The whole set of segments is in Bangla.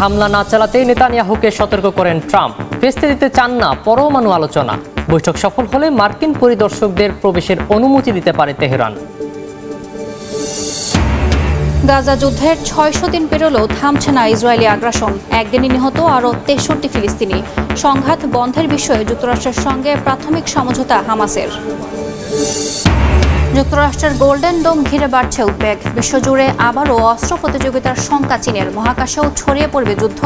হামলা না চালাতেই নেতানিয়াহুকে সতর্ক করেন ট্রাম্প। ভেস্তে দিতে চান না পরমাণু আলোচনা। বৈঠক সফল হলে মার্কিন পরিদর্শকদের প্রবেশের অনুমতি দিতে পারে তেহরান। গাজা যুদ্ধের ৬০০ দিন পেরোলেও থামছে না ইসরায়েলি আগ্রাসন। একদিনে নিহত আরও ৬৩ ফিলিস্তিনি। সংঘাত বন্ধের বিষয়ে যুক্তরাষ্ট্রের সঙ্গে প্রাথমিক সমঝোতা হামাসের। যুক্তরাষ্ট্রের গোল্ডেন ডোম ঘিরে বাড়ছে উদ্বেগ। বিশ্বজুড়ে আবারও অস্ত্র প্রতিযোগিতার শঙ্কা চীনের। মহাকাশেও ছড়িয়ে পড়বে যুদ্ধ,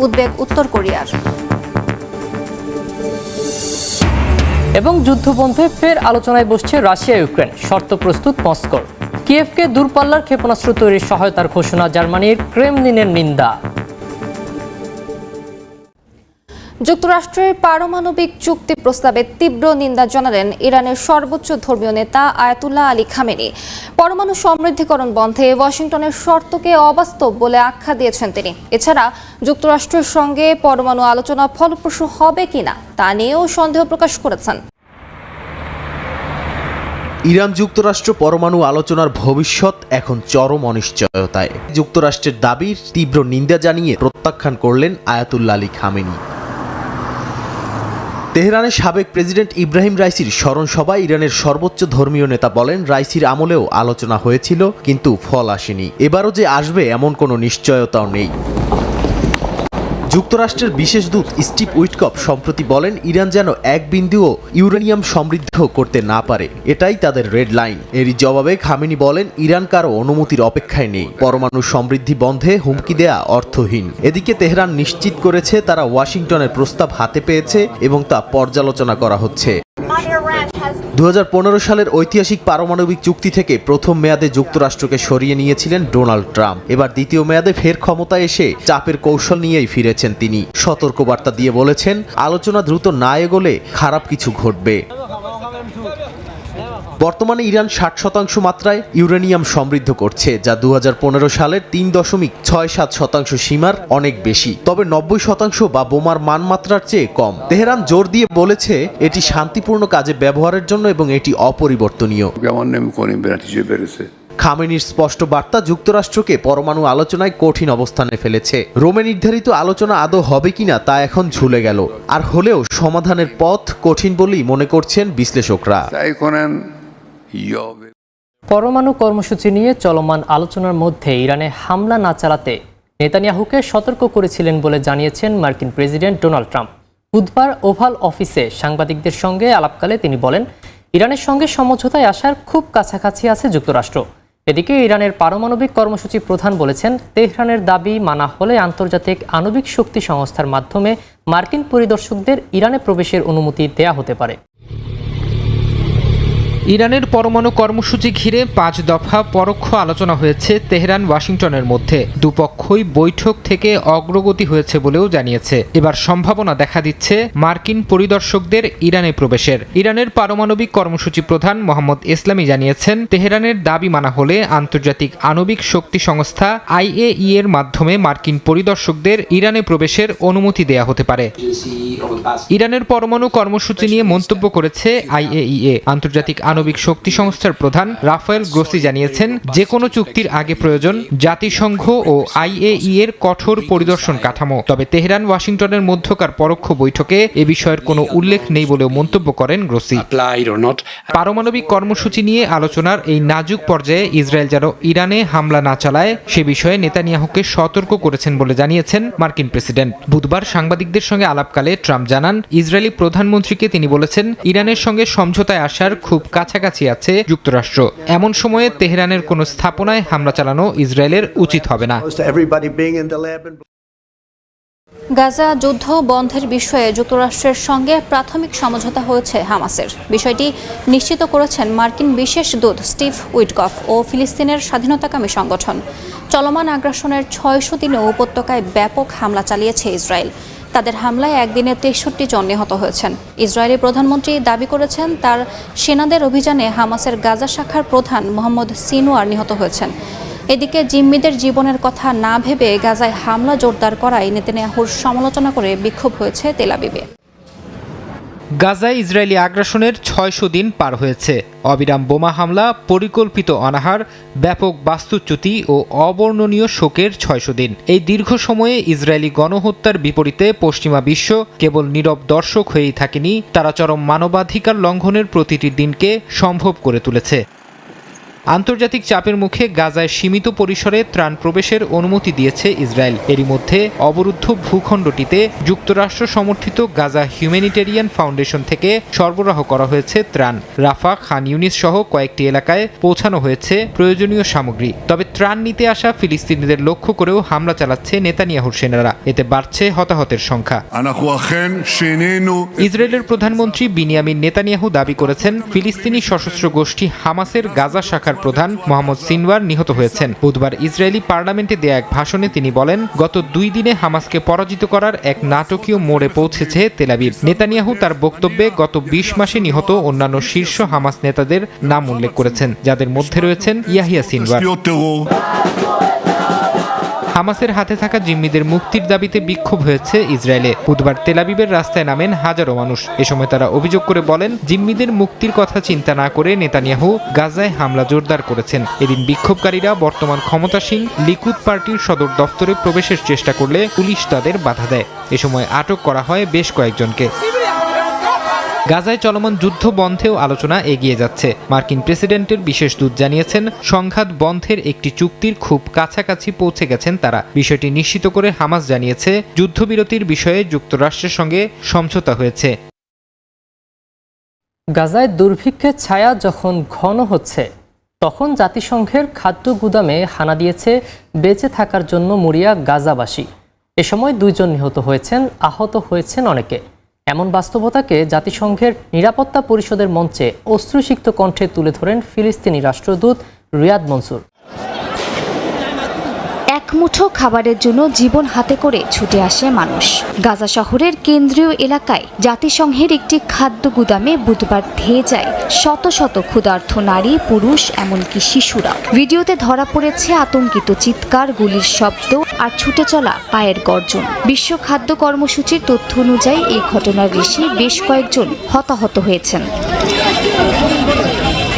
উদ্বেগ উত্তর কোরিয়ার। এবং যুদ্ধবন্ধে ফের আলোচনায় বসছে রাশিয়া ইউক্রেন। শর্ত প্রস্তুত মস্কোর। কিয়েভকে দূরপাল্লার ক্ষেপণাস্ত্র তৈরির সহায়তার ঘোষণা জার্মানির। ক্রেমলিনের নিন্দা। যুক্তরাষ্ট্রের পারমাণবিক চুক্তি প্রস্তাবে তীব্র নিন্দা জানালেন ইরানের সর্বোচ্চ ধর্মীয় নেতা আয়াতুল্লাহ আলী খামেনি। পরমাণু সমৃদ্ধিকরণ বন্ধে ওয়াশিংটনের শর্তকে অবাস্তব বলে আখ্যা দিয়েছেন তিনি। এছাড়া যুক্তরাষ্ট্রের সঙ্গে পরমাণু আলোচনা ফলপ্রসূ হবে কিনা তা নিয়েও সন্দেহ প্রকাশ করেছেন। ইরান যুক্তরাষ্ট্র পরমাণু আলোচনার ভবিষ্যৎ এখন চরম অনিশ্চয়তায়। যুক্তরাষ্ট্রের দাবির তীব্র নিন্দা জানিয়ে প্রত্যাখ্যান করলেন আয়াতুল্লাহ আলী খামেনি। তেহরানের সাবেক প্রেসিডেন্ট ইব্রাহিম রাইসির স্মরণ সভায় ইরানের সর্বোচ্চ ধর্মীয় নেতা বলেন, রাইসির আমলেও আলোচনা হয়েছিল, কিন্তু ফল আসেনি। এবারও যে আসবে এমন কোনো নিশ্চয়তাও নেই। যুক্তরাষ্ট্রের বিশেষ দূত স্টিভ উইটকফ সম্প্রতি বলেন, ইরান যেন এক বিন্দুও ইউরেনিয়াম সমৃদ্ধ করতে না পারে, এটাই তাদের রেড লাইন। এরই জবাবে খামেনি বলেন, ইরান কারো অনুমতির অপেক্ষায় নেই। পরমাণু সমৃদ্ধি বন্ধে হুমকি দেয়া অর্থহীন। এদিকে তেহরান নিশ্চিত করেছে তারা ওয়াশিংটনের প্রস্তাব হাতে পেয়েছে এবং তা পর্যালোচনা করা হচ্ছে। 2015 সালের ঐতিহাসিক পারমাণবিক চুক্তি থেকে প্রথম মেয়াদে যুক্তরাষ্ট্রকে সরিয়ে নিয়েছিলেন ডোনাল্ড ট্রাম্প। এবার দ্বিতীয় মেয়াদে ফের ক্ষমতায় এসে চাপের কৌশল নিয়েই ফিরেছেন তিনি। সতর্কবার্তা দিয়ে বলেছেন, আলোচনা দ্রুত না এগোলে খারাপ কিছু ঘটবে। বর্তমানে ইরান 60% মাত্রায় ইউরেনিয়াম সমৃদ্ধ করছে, যা 2015 সালের 3.67% সীমার অনেক বেশি। তবে 90% বা বোমার মানমাত্রার চেয়ে কম। তেহরান জোর দিয়ে বলেছে এটি শান্তিপূর্ণ কাজে ব্যবহারের জন্য এবং এটি অপরিবর্তনীয়। খামেনির স্পষ্ট বার্তা যুক্তরাষ্ট্রকে পরমাণু আলোচনায় কঠিন অবস্থানে ফেলেছে। রোমে নির্ধারিত আলোচনা আদৌ হবে কিনা তা এখন ঝুলে গেল। আর হলেও সমাধানের পথ কঠিন বলেই মনে করছেন বিশ্লেষকরা। পরমাণু কর্মসূচি নিয়ে চলমান আলোচনার মধ্যে ইরানে হামলা না চালাতে নেতানিয়াহুকে সতর্ক করেছিলেন বলে জানিয়েছেন মার্কিন প্রেসিডেন্ট ডোনাল্ড ট্রাম্প। বুধবার ওভাল অফিসে সাংবাদিকদের সঙ্গে আলাপকালে তিনি বলেন, ইরানের সঙ্গে সমঝোতায় আসার খুব কাছাকাছি আছে যুক্তরাষ্ট্র। এদিকে ইরানের পারমাণবিক কর্মসূচি প্রধান বলেছেন, তেহরানের দাবি মানা হলে আন্তর্জাতিক আণবিক শক্তি সংস্থার মাধ্যমে মার্কিন পরিদর্শকদের ইরানে প্রবেশের অনুমতি দেয়া হতে পারে। ইরানের পরমাণু কর্মসূচি ঘিরে 5 দফা পরোক্ষ আলোচনা হয়েছে তেহরান ওয়াশিংটনের মধ্যে। দুপক্ষই বৈঠক থেকে অগ্রগতি হয়েছে বলেও জানিয়েছে। এবার সম্ভাবনা দেখা দিচ্ছে মার্কিন পরিদর্শকদের ইরানে প্রবেশের। ইরানের পারমাণবিক কর্মসূচি প্রধান মোহাম্মদ ইসলামি জানিয়েছেন, তেহরানের দাবি মানা হলে আন্তর্জাতিক আণবিক শক্তি সংস্থা IAEA এর মাধ্যমে মার্কিন পরিদর্শকদের ইরানে প্রবেশের অনুমতি দেয়া হতে পারে। ইরানের পরমাণু কর্মসূচি নিয়ে মন্তব্য করেছে IAEA। আন্তর্জাতিক আণবিক শক্তি সংস্থার প্রধান রাফায়েল গ্রোসি জানিয়েছেন, যে কোনো চুক্তির আগে প্রয়োজন জাতিসংঘ ও IAEA এর কঠোর পরিদর্শন কাঠামো। তবে তেহরান ওয়াশিংটনের মধ্যকার পরোক্ষ বৈঠকে এ বিষয়ের কোনো উল্লেখ নেই বলেও মন্তব্য করেন গ্রোসি। পারমাণবিক কর্মসূচি নিয়ে আলোচনার এই নাজুক পর্যায়ে ইসরায়েল যেন ইরানে হামলা না চালায় সে বিষয়ে নেতানিয়াহুকে সতর্ক করেছেন বলে জানিয়েছেন মার্কিন প্রেসিডেন্ট। বুধবার সাংবাদিকদের সঙ্গে আলাপকালে ট্রাম্প জানান, ইসরায়েলি প্রধানমন্ত্রীকে তিনি বলেছেন, ইরানের সঙ্গে সমঝোতায় আসার খুব কাছাকাছি আছে যুক্তরাষ্ট্র। এমন সময়ে তেহরানের কোনো স্থাপনায় হামলা চালানো ইসরায়েলের উচিত হবে না। গাজা যুদ্ধ বন্ধের বিষয়ে যুক্তরাষ্ট্রের সঙ্গে প্রাথমিক সমঝোতা হয়েছে হামাসের। বিষয়টি নিশ্চিত করেছেন মার্কিন বিশেষ দূত স্টিভ উইটকফ ও ফিলিস্তিনের স্বাধীনতাকামী সংগঠন। চলমান আগ্রাসনের 600 দিনে উপত্যকায় ব্যাপক হামলা চালিয়েছে ইসরায়েল। তাদের হামলায় একদিনে 63 জন নিহত হয়েছেন। ইসরায়েলি প্রধানমন্ত্রী দাবি করেছেন, তার সেনাদের অভিযানে হামাসের গাজা শাখার প্রধান মোহাম্মদ সিনওয়ার নিহত হয়েছেন। এদিকে জিম্মিদের জীবনের কথা না ভেবে গাজায় হামলা জোরদার করায় নেতানিয়াহুর সমালোচনা করে বিক্ষোভ হয়েছে তেল আবিবে। গাজায় ইসরায়েলি আগ্রাসনের ৬০০ দিন পার হয়েছে। অবিরাম বোমা হামলা, পরিকল্পিত অনাহার, ব্যাপক বাস্তুচ্যুতি ও অবর্ণনীয় শোকের ৬০০ দিন। এই দীর্ঘ সময়ে ইসরায়েলি গণহত্যার বিপরীতে পশ্চিমা বিশ্ব কেবল নীরব দর্শক হয়েই থাকেনি, তারা চরম মানবাধিকার লঙ্ঘনের প্রতিটি দিনকে সম্ভব করে তুলেছে। আন্তর্জাতিক চাপের মুখে গাজায় সীমিত পরিসরে ত্রাণ প্রবেশের অনুমতি দিয়েছে ইসরায়েল। এরই মধ্যে অবরুদ্ধ ভূখণ্ডটিতে যুক্তরাষ্ট্র সমর্থিত গাজা হিউম্যানিটেরিয়ান ফাউন্ডেশন থেকে সরবরাহ করা হয়েছে ত্রাণ। রাফা, খান ইউনিস সহ কয়েকটি এলাকায় পৌঁছানো হয়েছে প্রয়োজনীয় সামগ্রী। তবে ত্রাণ নিতে আসা ফিলিস্তিনিদের লক্ষ্য করেও হামলা চালাচ্ছে নেতানিয়াহুর সেনারা। এতে বাড়ছে হতাহতের সংখ্যা। ইসরায়েলের প্রধানমন্ত্রী বিনিয়ামিন নেতানিয়াহু দাবি করেছেন, ফিলিস্তিনি সশস্ত্র গোষ্ঠী হামাসের গাজা শাখার প্রধান মোহাম্মদ সিনওয়ার নিহত হয়েছেন। বুধবার ইসরায়েলি পার্লামেন্টে দেয়া এক ভাষণে তিনি বলেন, গত 2 দিনে হামাসকে পরাজিত করার এক নাটকীয় মোড়ে পৌঁছেছে তেল আবিব। নেতানিয়াহু তার বক্তব্যে গত 20 মাসে নিহত অন্যান্য শীর্ষ হামাস নেতাদের নাম উল্লেখ করেছেন, যাদের মধ্যে রয়েছেন ইয়াহিয়া সিনওয়ার। হামাসের হাতে থাকা জিম্মিদের মুক্তির দাবিতে বিক্ষোভ হয়েছে ইসরায়েলে। বুধবার তেল আবিবের রাস্তায় নামেন হাজারো মানুষ। এ সময় তারা অভিযোগ করে বলেন, জিম্মিদের মুক্তির কথা চিন্তা না করে নেতানিয়াহু গাজায় হামলা জোরদার করেছেন। এদিন বিক্ষোভকারীরা বর্তমান ক্ষমতাসীন লিকুদ পার্টির সদর দফতরে প্রবেশের চেষ্টা করলে পুলিশ তাদের বাধা দেয়। এ সময় আটক করা হয় বেশ কয়েকজনকে। গাজায় চলমান যুদ্ধ বন্ধেও আলোচনা এগিয়ে যাচ্ছে। মার্কিন প্রেসিডেন্টের বিশেষ দূত জানিয়েছেন, সংঘাত বন্ধের একটি চুক্তির খুব কাছাকাছি পৌঁছে গেছেন তারা। বিষয়টি নিশ্চিত করে হামাস জানিয়েছে, যুদ্ধবিরতির বিষয়ে যুক্তরাষ্ট্রের সঙ্গে সমঝোতা হয়েছে। গাজায় দুর্ভিক্ষের ছায়া যখন ঘন হচ্ছে, তখন জাতিসংঘের খাদ্য গুদামে হানা দিয়েছে বেঁচে থাকার জন্য মরিয়া গাজাবাসী। এ সময় 2 জন নিহত হয়েছেন, আহত হয়েছেন অনেকে। এমন বাস্তবতাকে জাতিসংঘের নিরাপত্তা পরিষদের মঞ্চে অশ্রুসিক্ত কণ্ঠে তুলে ধরেন ফিলিস্তিনি রাষ্ট্রদূত রিয়াদ মনসুর। এক মুঠো খাবারের জন্য জীবন হাতে করে ছুটে আসে মানুষ। গাজা শহরের কেন্দ্রীয় এলাকায় জাতিসংঘের একটি খাদ্য গুদামে বুধবার ধেয়ে যায় শত শত ক্ষুধার্ত নারী, পুরুষ, এমনকি শিশুরা। ভিডিওতে ধরা পড়েছে আতঙ্কিত চিৎকার, গুলির শব্দ আর ছুটে চলা পায়ের গর্জন। বিশ্ব খাদ্য কর্মসূচির তথ্য অনুযায়ী এই ঘটনার বেশ কয়েকজন হতাহত হয়েছেন।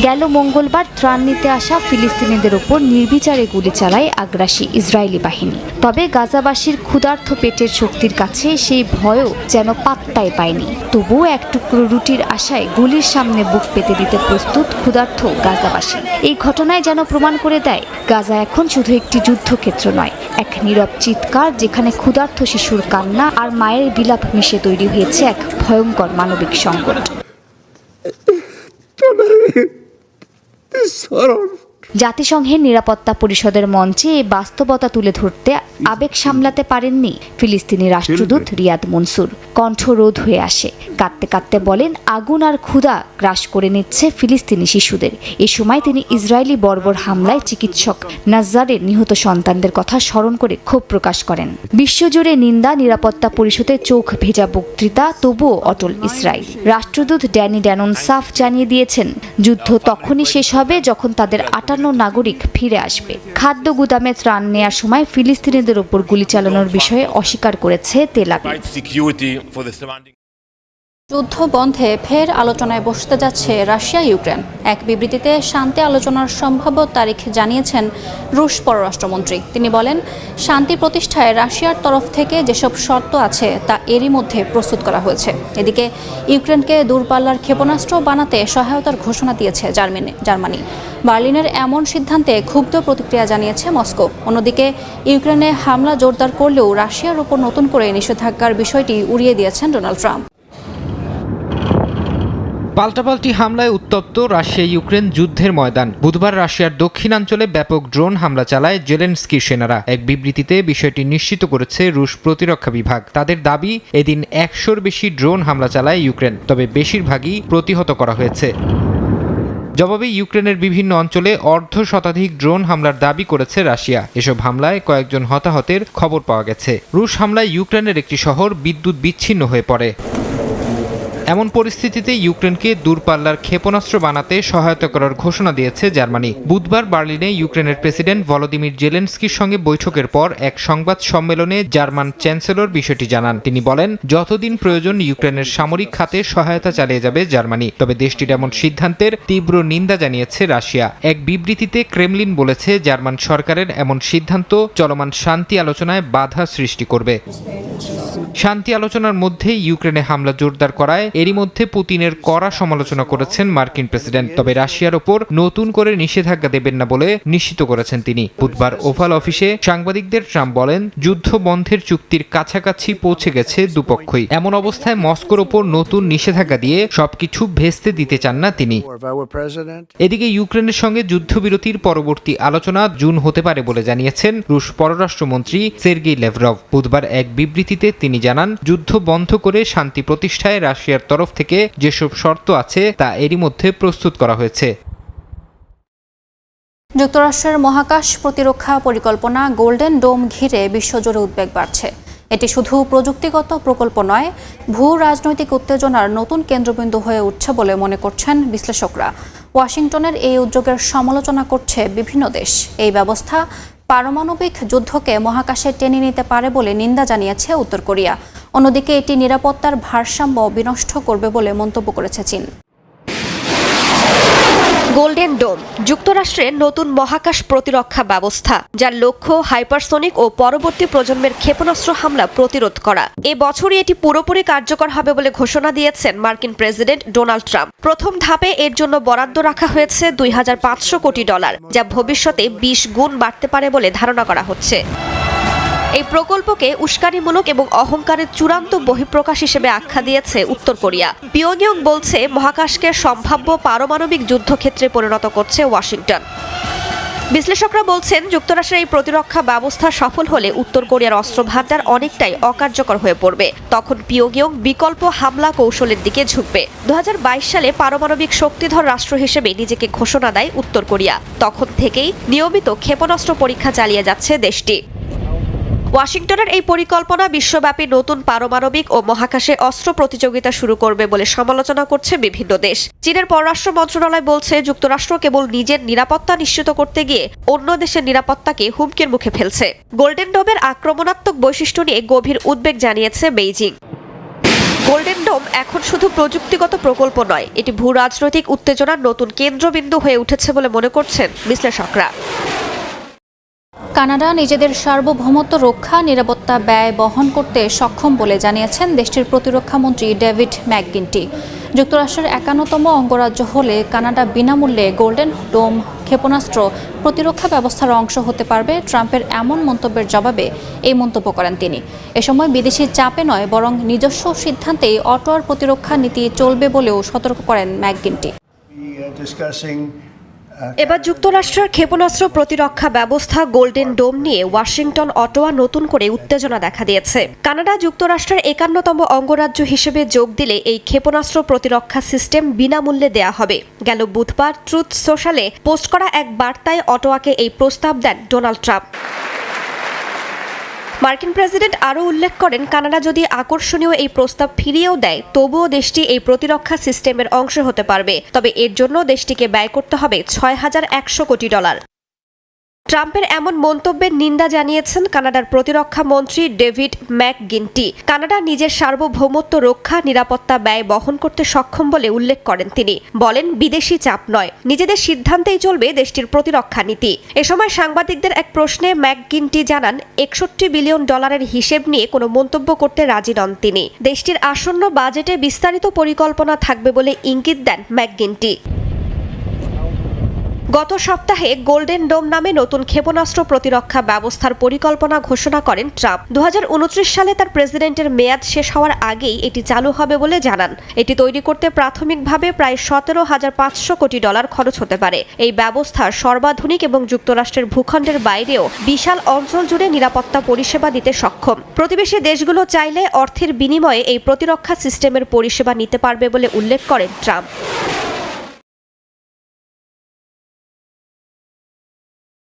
গেল মঙ্গলবার ত্রাণ নিতে আসা ফিলিস্তিনিদের ওপর নির্বিচারে গুলি চালায় আগ্রাসী ইসরায়েলি বাহিনী। তবে গাজাবাসীর ক্ষুধার্ত পেটের শক্তির কাছে সেই ভয়ও যেন পাত্তাই পায়নি। তবুও এক টুকরো রুটির আশায় গুলির সামনে বুক পেতে দিতে প্রস্তুত ক্ষুধার্ত গাজাবাসী। এই ঘটনায় যেন প্রমাণ করে দেয়, গাজা এখন শুধু একটি যুদ্ধক্ষেত্র নয়, এক নীরব চিৎকার যেখানে ক্ষুধার্ত শিশুর কান্না আর মায়ের বিলাপ মিশে তৈরি হয়েছে এক ভয়ঙ্কর মানবিক সংকট। জাতিসংঘের নিরাপত্তা পরিষদের মঞ্চে এই বাস্তবতা তুলে ধরতে আবেগ সামলাতে পারেননি ফিলিস্তিনি রাষ্ট্রদূত রিয়াদ মনসুর। কণ্ঠরোধ হয়ে আসে। কাঁদতে কাঁদতে বলেন, আগুন আর ক্ষুধা গ্রাস করে নিচ্ছে ফিলিস্তিনি শিশুদের। এ সময় তিনি ইসরায়েলি বর্বর হামলায় চিকিৎসক নাজ্জারের নিহত সন্তানদের কথা স্মরণ করে ক্ষোভ প্রকাশ করেন। বিশ্বজুড়ে নিন্দা, নিরাপত্তা পরিষদের চোখ ভেজা বক্তৃতা, তবুও অটল ইসরায়েল। রাষ্ট্রদূত ড্যানি ড্যানন সাফ জানিয়ে দিয়েছেন, যুদ্ধ তখনই শেষ হবে যখন তাদের 58 নাগরিক ফিরে আসবে। খাদ্য গুদামে ত্রাণ নেয়ার সময় ফিলিস্তিনিদের উপর গুলি চালানোর বিষয়ে অস্বীকার করেছে তেল আবিব। যুদ্ধ বন্ধে ফের আলোচনায় বসতে যাচ্ছে রাশিয়া ইউক্রেন। এক বিবৃতিতে শান্তি আলোচনার সম্ভাব্য তারিখ জানিয়েছেন রুশ পররাষ্ট্রমন্ত্রী। তিনি বলেন, শান্তি প্রতিষ্ঠায় রাশিয়ার তরফ থেকে যেসব শর্ত আছে তা এরই মধ্যে প্রস্তুত করা হয়েছে। এদিকে ইউক্রেনকে দূরপাল্লার ক্ষেপণাস্ত্র বানাতে সহায়তার ঘোষণা দিয়েছে জার্মানি। বার্লিনের এমন সিদ্ধান্তে ক্ষুব্ধ প্রতিক্রিয়া জানিয়েছে মস্কো। অন্যদিকে ইউক্রেনে হামলা জোরদার করলেও রাশিয়ার উপর নতুন করে নিষেধাজ্ঞার বিষয়টি উড়িয়ে দিয়েছেন ডোনাল্ড ট্রাম্প। পাল্টাপাল্টি হামলায় উত্তপ্ত রাশিয়া ইউক্রেন যুদ্ধের ময়দান। বুধবার রাশিয়ার দক্ষিণাঞ্চলে ব্যাপক ড্রোন হামলা চালায় জেলেনস্কির সেনারা। এক বিবৃতিতে বিষয়টি নিশ্চিত করেছে রুশ প্রতিরক্ষা বিভাগ। তাদের দাবি, এদিন 100-র বেশি ড্রোন হামলা চালায় ইউক্রেন, তবে বেশিরভাগই প্রতিহত করা হয়েছে। জবাবে ইউক্রেনের বিভিন্ন অঞ্চলে 1/2 শতাধিক ড্রোন হামলার দাবি করেছে রাশিয়া। এসব হামলায় কয়েকজন হতাহতের খবর পাওয়া গেছে। রুশ হামলায় ইউক্রেনের একটি শহর বিদ্যুৎ বিচ্ছিন্ন হয়ে পড়ে। এমন পরিস্থিতিতে ইউক্রেনকে দূরপাল্লার ক্ষেপণাস্ত্র বানাতে সহায়তা করার ঘোষণা দিয়েছে জার্মানি। বুধবার বার্লিনে ইউক্রেনের প্রেসিডেন্ট ভলোদিমির জেলেনস্কির সঙ্গে বৈঠকের পর এক সংবাদ সম্মেলনে জার্মান চ্যান্সেলর বিষয়টি জানান। তিনি বলেন, যতদিন প্রয়োজন ইউক্রেনের সামরিক খাতে সহায়তা চালিয়ে যাবে জার্মানি। তবে দেশটির এমন সিদ্ধান্তের তীব্র নিন্দা জানিয়েছে রাশিয়া। এক বিবৃতিতে ক্রেমলিন বলেছে, জার্মান সরকারের এমন সিদ্ধান্ত চলমান শান্তি আলোচনায় বাধা সৃষ্টি করবে। শান্তি আলোচনার মধ্যে ইউক্রেনে হামলা জোরদার করায় এরই মধ্যে পুতিনের কড়া সমালোচনা করেছেন মার্কিন প্রেসিডেন্ট। তবে রাশিয়ার ওপর নতুন করে নিষেধাজ্ঞা দেবেন না বলে নিশ্চিত করেছেন তিনি। বুধবার ওভাল অফিসে সাংবাদিকদের ট্রাম্প বলেন, যুদ্ধ বন্ধের চুক্তির কাছাকাছি পৌঁছে গেছে দুপক্ষই। এমন অবস্থায় মস্কোর ওপর নতুন নিষেধাজ্ঞা দিয়ে সবকিছু ভেস্তে দিতে চান না তিনি। এদিকে ইউক্রেনের সঙ্গে যুদ্ধবিরতির পরবর্তী আলোচনা জুন হতে পারে বলে জানিয়েছেন রুশ পররাষ্ট্রমন্ত্রী সের্গেই ল্যাভরভ। বুধবার এক বিবৃতিতে তিনি জানান, যুদ্ধ বন্ধ করে শান্তি প্রতিষ্ঠায় রাশিয়ার তরফ থেকে যেসব শর্ত আছে তা এরই মধ্যে প্রস্তুত করা হয়েছে। যুক্তরাষ্ট্রের মহাকাশ প্রতিরক্ষা পরিকল্পনা গোল্ডেন ডোম ঘিরে বিশ্বজুড়ে উদ্বেগ বাড়ছে। এটি শুধু প্রযুক্তিগত প্রকল্প নয়, ভূ রাজনৈতিক উত্তেজনার নতুন কেন্দ্রবিন্দু হয়ে উঠছে বলে মনে করছেন বিশ্লেষকরা। ওয়াশিংটনের এই উদ্যোগের সমালোচনা করছে বিভিন্ন দেশ। এই ব্যবস্থা পারমাণবিক যুদ্ধকে মহাকাশে টেনে নিতে পারে বলে নিন্দা জানিয়েছে উত্তর কোরিয়া। অন্যদিকে এটি নিরাপত্তার ভারসাম্য বিনষ্ট করবে বলে মন্তব্য করেছে চীন। গোল্ডেন ডোম যুক্তরাষ্ট্রের নতুন মহাকাশ প্রতিরক্ষা ব্যবস্থা, যার লক্ষ্য হাইপারসোনিক ও পরবর্তী প্রজন্মের ক্ষেপণাস্ত্র হামলা প্রতিরোধ করা। এ বছরই এটি পুরোপুরি কার্যকর হবে বলে ঘোষণা দিয়েছেন মার্কিন প্রেসিডেন্ট ডোনাল্ড ট্রাম্প। প্রথম ধাপে এর জন্য বরাদ্দ রাখা হয়েছে $2,500 কোটি, যা ভবিষ্যতে 20 গুণ বাড়তে পারে বলে ধারণা করা হচ্ছে। এই প্রকল্পকে উস্কানিমূলক এবং অহংকারের চূড়ান্ত বহিঃপ্রকাশ হিসেবে আখ্যা দিয়েছে উত্তর কোরিয়া। পিয়ংইয়ং বলছে, মহাকাশকে সম্ভাব্য পারমাণবিক যুদ্ধক্ষেত্রে পরিণত করছে ওয়াশিংটন। বিশ্লেষকরা বলছেন, যুক্তরাষ্ট্রের এই প্রতিরক্ষা ব্যবস্থা সফল হলে উত্তর কোরিয়ার অস্ত্র ভান্ডার অনেকটাই অকার্যকর হয়ে পড়বে। তখন পিয়ংইয়ং বিকল্প হামলা কৌশলের দিকে ঝুঁকবে। 2022 সালে পারমাণবিক শক্তিধর রাষ্ট্র হিসেবে নিজেকে ঘোষণা দেয় উত্তর কোরিয়া। তখন থেকেই নিয়মিত ক্ষেপণাস্ত্র পরীক্ষা চালিয়ে যাচ্ছে দেশটি। ওয়াশিংটনের এই পরিকল্পনা বিশ্বব্যাপী নতুন পারমাণবিক ও মহাকাশে অস্ত্র প্রতিযোগিতা শুরু করবে বলে সমালোচনা করছে বিভিন্ন দেশ। চীনের পররাষ্ট্র মন্ত্রণালয় বলছে, যুক্তরাষ্ট্র কেবল নিজের নিরাপত্তা নিশ্চিত করতে গিয়ে অন্য দেশের নিরাপত্তাকে হুমকির মুখে ফেলছে। গোল্ডেন ডোমের আক্রমণাত্মক বৈশিষ্ট্য নিয়ে গভীর উদ্বেগ জানিয়েছে বেইজিং। গোল্ডেন ডোম এখন শুধু প্রযুক্তিগত প্রকল্প নয়, এটি ভূ রাজনৈতিক উত্তেজনার নতুন কেন্দ্রবিন্দু হয়ে উঠেছে বলে মনে করছেন বিশ্লেষকরা। কানাডা নিজেদের সার্বভৌমত্ব রক্ষা নিরাপত্তা ব্যয় বহন করতে সক্ষম বলে জানিয়েছেন দেশটির প্রতিরক্ষা মন্ত্রী ডেভিড ম্যাকগিন্টি। যুক্তরাষ্ট্রের 51তম অঙ্গরাজ্য হলে কানাডা বিনামূল্যে গোল্ডেন ডোম ক্ষেপণাস্ত্র প্রতিরক্ষা ব্যবস্থার অংশ হতে পারবে। ট্রাম্পের এমন মন্তব্যের জবাবে এই মন্তব্য করেন তিনি। এ সময় বিদেশি চাপে নয়, বরং নিজস্ব সিদ্ধান্তেই অটোয়ার প্রতিরক্ষা নীতি চলবে বলেও সতর্ক করেন ম্যাকগিন্টি। এবার যুক্তরাষ্ট্রের ক্ষেপণাস্ত্র প্রতিরক্ষা ব্যবস্থা গোল্ডেন ডোম নিয়ে ওয়াশিংটন অটোয়া নতুন করে উত্তেজনা দেখা দিয়েছে। কানাডা যুক্তরাষ্ট্রের 51তম অঙ্গরাজ্য হিসেবে যোগ দিলে এই ক্ষেপণাস্ত্র প্রতিরক্ষা সিস্টেম বিনামূল্যে দেয়া হবে। গেল বুধবার ট্রুথ সোশ্যালে পোস্ট করা এক বার্তায় অটোয়াকে এই প্রস্তাব দেন ডোনাল্ড ট্রাম্প। মার্কিন প্রেসিডেন্ট আরও উল্লেখ করেন, কানাডা যদি আকর্ষণীয় এই প্রস্তাব ফিরিয়েও দেয়, তবুও দেশটি এই প্রতিরক্ষা সিস্টেমের অংশ হতে পারবে। তবে এর জন্য দেশটিকে ব্যয় করতে হবে $6,100 কোটি। ট্রাম্পের এমন মন্তব্যের নিন্দা জানিয়েছেন কানাডার প্রতিরক্ষা মন্ত্রী ডেভিড ম্যাকগিন্টি। কানাডা নিজের সার্বভৌমত্ব রক্ষা নিরাপত্তা ব্যয় বহন করতে সক্ষম বলে উল্লেখ করেন তিনি। বলেন, বিদেশি চাপ নয়, নিজেদের সিদ্ধান্তেই চলবে দেশটির প্রতিরক্ষা নীতি। এ সময় সাংবাদিকদের এক প্রশ্নে ম্যাকগিন্টি জানান, $61 বিলিয়ন হিসেব নিয়ে কোনো মন্তব্য করতে রাজি নন তিনি। দেশটির আসন্ন বাজেটে বিস্তারিত পরিকল্পনা থাকবে বলে ইঙ্গিত দেন ম্যাকগিন্টি। গত সপ্তাহে গোল্ডেন ডোম নামে নতুন ক্ষেপণাস্ত্র প্রতিরক্ষা ব্যবস্থার পরিকল্পনা ঘোষণা করেন ট্রাম্প। 2029 সালে তার প্রেসিডেন্টের মেয়াদ শেষ হওয়ার আগেই এটি চালু হবে বলে জানান। এটি তৈরি করতে প্রাথমিকভাবে প্রায় $17,500 কোটি খরচ হতে পারে। এই ব্যবস্থা সর্বাধুনিক এবং যুক্তরাষ্ট্রের ভূখণ্ডের বাইরেও বিশাল অঞ্চল জুড়ে নিরাপত্তা পরিষেবা দিতে সক্ষম। প্রতিবেশী দেশগুলো চাইলে অর্থের বিনিময়ে এই প্রতিরক্ষা সিস্টেমের পরিষেবা নিতে পারবে বলে উল্লেখ করেন ট্রাম্প।